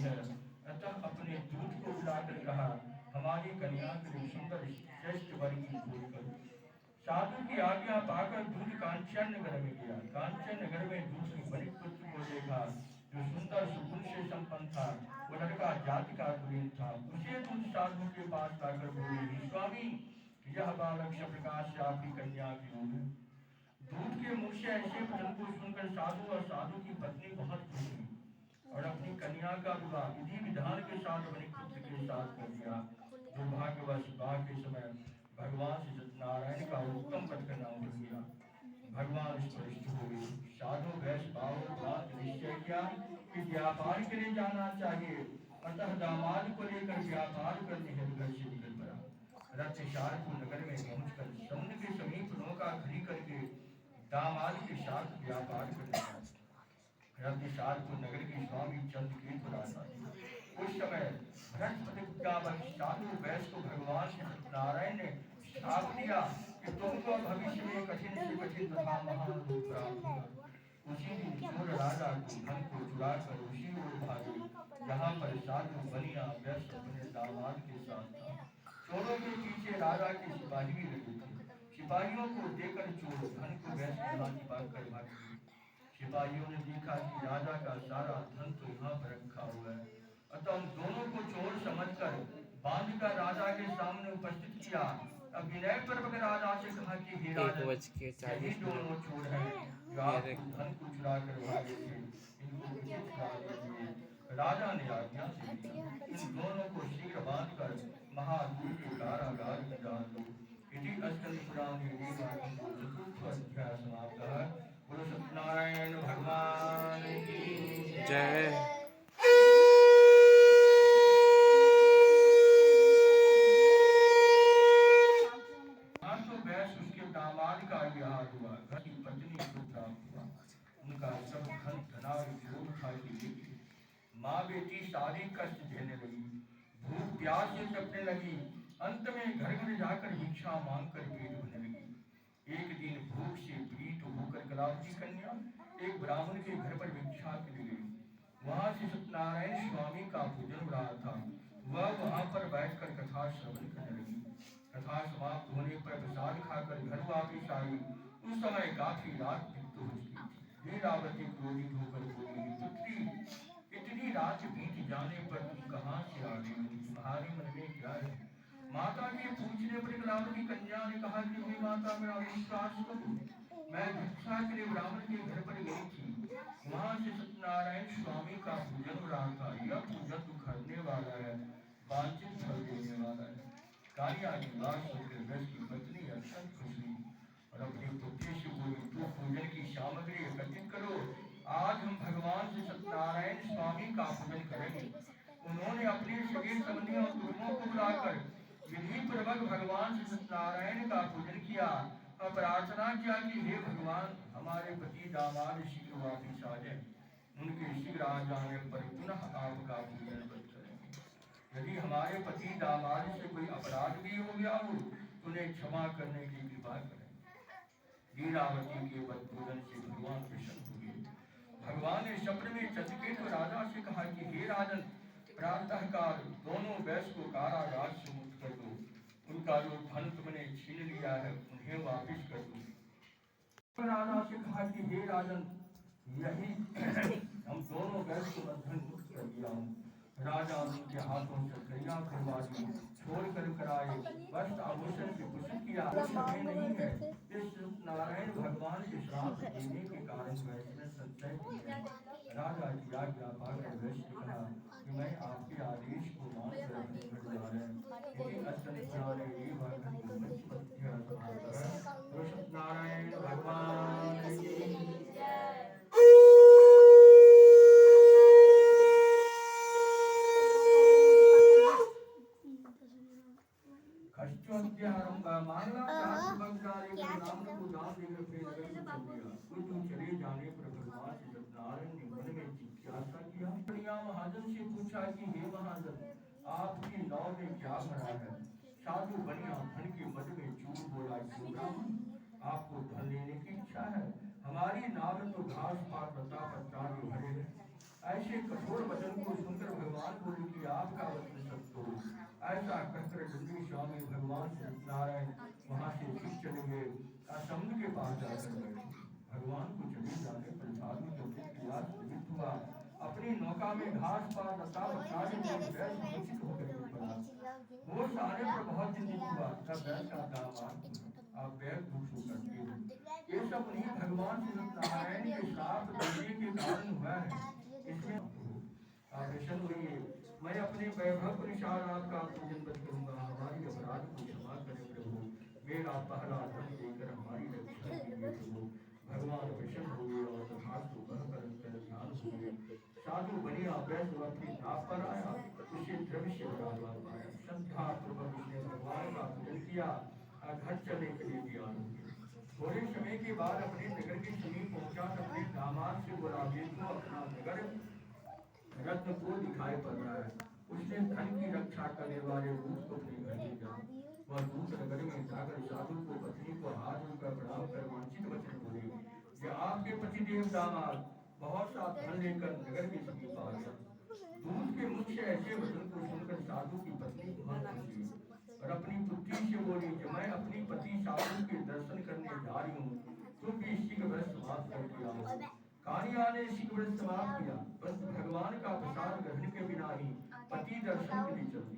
है। अतः अपने दूत को बुलाकर कहा, हमारी कन्या के लिए सुंदर श्रेष्ठ वर की खोज करो। साधु की आज्ञा पाकर दूत कांचन नगर में गया। कांचन नगर में दूत ने वणिक पुत्र को देखा जो सुंदर सुगुण से संपन्न था। वो लड़का जाति का कुलीन था। उसे दूत साधु के पास लाकर बोले, स्वामी यह बालक प्रकाश से आपकी कन्या की ओर है। दूत के मुख से ऐसे वचन को सुनकर साधु और साधु की पत्नी बहुत खुश हुई और अपनी कन्या का विवाह विधि विधान के साथ अपने पुत्र के साथ कर दिया। दुर्भाग्यवश विवाह के समय भगवान श्री सत्यनारायण का उत्तम पद का नाम हो गया। भगवान स्पष्ट हो गए। साधु वैश्य भाव निश्चय किया कि व्यापार के लिए जाना चाहिए। अतः दामाद को लेकर व्यापार करने हेतु घर से निकल पड़ा। रथशारपुर नगर में पहुंचकर समुद्र के समीप नौका खड़ी करके दामाद के साथ व्यापार करने लगा। रथशारपुर नगर के स्वामी चंद्रकेतु राजा उस समय बृहस्पति का साधु वैश्य को भगवान श्री सत्यनारायण ने श्राप दिया कि तुमको भविष्य में कठिन से कठिन तथा महान दुख प्राप्त होगा। उसी दिन चोर राजा को धन को चुरा कर उसी ओर भागे जहाँ पर साधु बनिया व्यस्त अपने दामाद के साथ था। चोरों के पीछे राजा के सिपाही भी लगे थे। सिपाहियों को देकर चोर धन को व्यस्त यहाँ छिपा कर भागे। सिपाहियों ने देखा कि राजा का सारा धन तो यहाँ पर रखा हुआ है। अतः उन दोनों को चोर समझकर बांध कर राजा के सामने उपस्थित किया। अब विनय पूर्वक राजा से कहा कि हे राजन, यही दोनों चोर हैं जो आपको धन को चुरा कर भागे थे। इनको मुझे छुड़ा दीजिए। राजा ने आज्ञा से इन दोनों को शीघ्र बांधकर महादूर के कारागार में डाल दो। इसी स्कंद पुराण चतुर्थ अध्याय समाप्त है। बोलो सत्यनारायण भगवान की जय। उसके दामाद का विवाह हुआ। घर की पत्नी को प्राप्त हुआ। उनका सब धन धनार योग था कि माँ बेटी सारी कष्ट झेलने लगी। भूख प्यास से तपने लगी। अंत में घर घर जाकर भिक्षा मांग कर पेट भरने लगी। एक दिन भूख से पीड़ित होकर कलावती कन्या एक ब्राह्मण के घर पर भिक्षा के लिए गई। वहां से सत्यनारायण स्वामी का पूजन हो रहा था। वह वहां पर बैठकर कथा श्रवण करने लगी। कथा समाप्त होने पर प्रसाद खाकर घर वापिस आई। उस समय काफी रात बीत हो चुकी थी। लीलावती क्रोधित होकर बोली, पुत्री, इतनी रात बीत जाने पर तुम कहाँ से आ रही हो? तुम्हारे मन में क्या है? माता के पूछने पर कलावती कन्या ने कहा कि मेरी माता, मेरा विश्वास करो। मैं भिक्षा के लिए ब्राह्मण के घर पर गई थी। वहां से सत्यनारायण स्वामी का पूजन हो रहा था। यह पूजन तो करने वाला है, वांछित फल देने वाला है। कालिया निवास होकर की पत्नी अत्यंत खुश हुई और अपने पुत्री से बोली, तो पूजन की सामग्री एकत्रित करो। आज हम भगवान श्री सत्यनारायण स्वामी का पूजन करेंगे। उन्होंने अपने सगे संबंधियों और गुरुओं को बुलाकर विधि पूर्वक भगवान श्री सत्यनारायण का पूजन किया और प्रार्थना किया कि हे भगवान, हमारे पति दामाद शीघ्र वापिस आ जाए। उनके शीघ्र आ जाने पर पुनः आपका पूजन करेंगे। यदि हमारे पति दामाद से कोई अपराध भी हो गया हो तो उन्हें क्षमा करने की कृपा करें। लीलावती के पूजन से भगवान प्रसन्न हो गए। भगवान ने स्वप्न में चंद्रकेतु राजा से कहा कि हे राजन, प्रातः काल दोनों वैश्य को कारागार से मुक्त कर दो। उनका जो धन तुमने छीन लिया है उन्हें वापिस कर दो। राजा से कहा कि हे राजन, यही हम दोनों वैश्य को बंधन मुक्त कर दिया हूँ। राजा उनके हाथों से कन्या करवा दी, छोड़कर कराए वस्त्र आभूषण से भूषित किया। समय नहीं है। इस नारायण भगवान के श्राप देने के कारण वैश्य संचय राजा की आज्ञा पाकर वैश्य ने कहा कि मैं आपके आदेश को मानकर अपने घर जा रहे हैं। लेकिन अत्यंत पुराने नारायण भगवान चले जाने पर भगवान श्री सत्यनारायण ने मन में जिज्ञासा किया। महाजन से पूछा कि हे महाजन, आपकी नाव में क्या भरा है? साधु बनिया धन के मद में झूठ बोला, आपको धन लेने की इच्छा है? हमारी नाव तो घास पात लता पत्ता भरे हैं। ऐसे कठोर वचन को सुनकर भगवान श्राप का वचन सत्य हो। ऐसा कहकर जल्दी स्वामी भगवान सत्यनारायण वहां से फिर चले गए और समुद्र के पास जाकर बैठे। भगवान को चले जाने पर साधु को प्रयास निमित्त हुआ, अपनी नौका में घास पात अथवा सारे लोग बैल सूचित होकर के पड़ा। वो सारे पर बहुत चिंतित हुआ, तब बैल का दामाद आप बैल भूख करते हो। ये सब नहीं भगवान सत्यनारायण के श्राप देने के कारण हुआ है, इसमें आप प्रसन्न होइए। मैं अपने वैभव के अनुसार आपका पूजन करूंगा। हमारी अपराध को क्षमा करें प्रभु, मेरा पहला धन देकर हमारी रक्षा कीजिए प्रभु। भगवान प्रसन्न हुए और तथास्तु कहकर उनका ध्यान हो गए। साधु बनिया वैश्य अपनी नाव पर आया, उसे द्रव्य बढ़ावा पाया। श्रद्धा पूर्वक उसने भगवान का पूजन किया और घर चलने के लिए तैयार हो गया। थोड़े समय के बाद अपने नगर के समीप पहुंचा, अपने दामाद से बोला, देखो अपना नगर रत्न को दिखाई पड़ रहा है। उसने धन की रक्षा करने वाले दूत को अपने घर ले जाओ। वह दूत नगर में जाकर साधु को पत्नी को हाथ जोड़कर प्रणाम कर वांछित वचन बोले कि आपके पतिदेव दामाद बहुत सा धन लेकर नगर के समीप आ गया। दूत के मुख से ऐसे वचन को सुनकर साधु की पत्नी बहुत खुशी हुई और अपनी पुत्री से बोली कि मैं अपनी पति साधु के दर्शन करने जा रही हूँ, तुम भी इसी का व्रत समाप्त करके आओ। कानिया ने इसी का व्रत समाप्त किया, परंतु भगवान का प्रसाद ग्रहण के बिना ही पति दर्शन के लिए चल दी।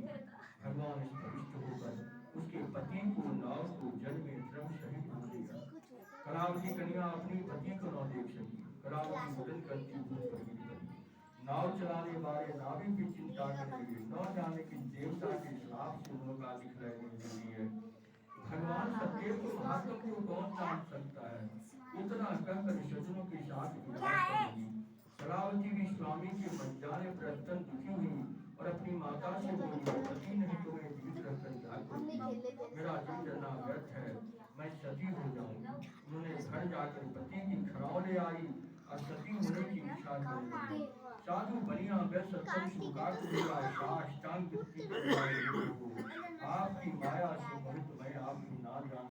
भगवान स्पष्ट होकर उसके पति को नाव को जल में द्रव सहित डूब दिया। कलावती कन्या अपनी पति को न देख सकी। कलावती मुदन करती भूत पर गिर पड़ी। नाव चलाने वाले नाविक भी चिंता करने लगे, न जाने कि देवता के श्राप से उनका दिखलाने के लिए भगवान सत्यदेव को महात्मा को कौन जान सकता है। इतना कहकर सज्जनों के साथ कलावती भी स्वामी के मर जाने पर अत्यंत दुखी हुई और अपनी माता से बोली, पति नहीं तुम्हें जीवित रखकर क्या करूंगी, मेरा जीवन चलना व्यर्थ है, मैं सती हो जाऊंगी। उन्होंने घर जाकर पति की खरौले आई और सती होने की इच्छा कर। साधु बनिया व्यस्त सत्संग स्वीकार करूंगा, साष्टांग आपकी माया से मोहित मैं आपकी ना जान